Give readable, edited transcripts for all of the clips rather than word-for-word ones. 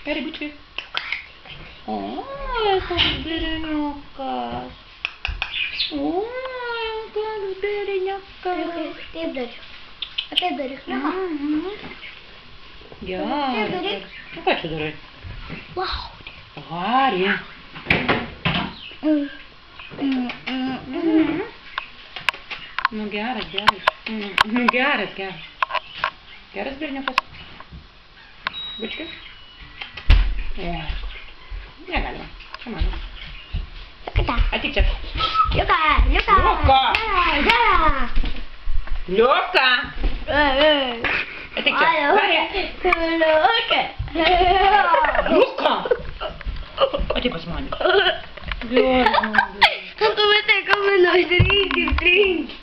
Ribučiai. Oi, koks berniukas. Oi, koks berniukas. Taip daryk. Taip daryk. Geras. Nu ką čia darai? Wow. Harį. Nu geras. Nu geras. Geras berniukas. Bučkis? Negalima. Čia mano. Atik čia. Liuka. Liuka. Atik čia. Liuka. Atik pas mane. Tu matai, como nós trinque.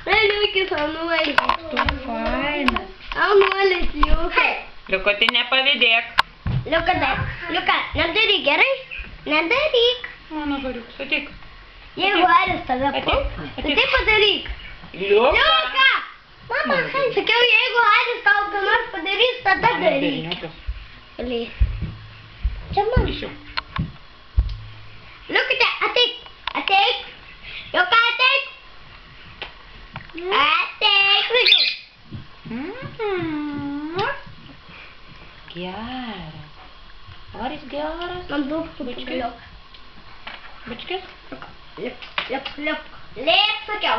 Liukis, anuolis. Tu fainas. Anuolis, Liuka. Liuka, tai nepavydėk. Liuka, nedaryk, gerai? Nedaryk. Mano gariukas, atik. Jeigu Aris tave puls, tai taip padaryk. Liuka. Mama, sakiau, jeigu Aris tau ką nors padarys, tada daryk. Berniukas. Čia man. Išjau. Liukite, ateik. Liuka, ateik. Ateik, važiuok. Geras. Aris geras. Man daug Bučkis? Bučkis? Liep, sakiau.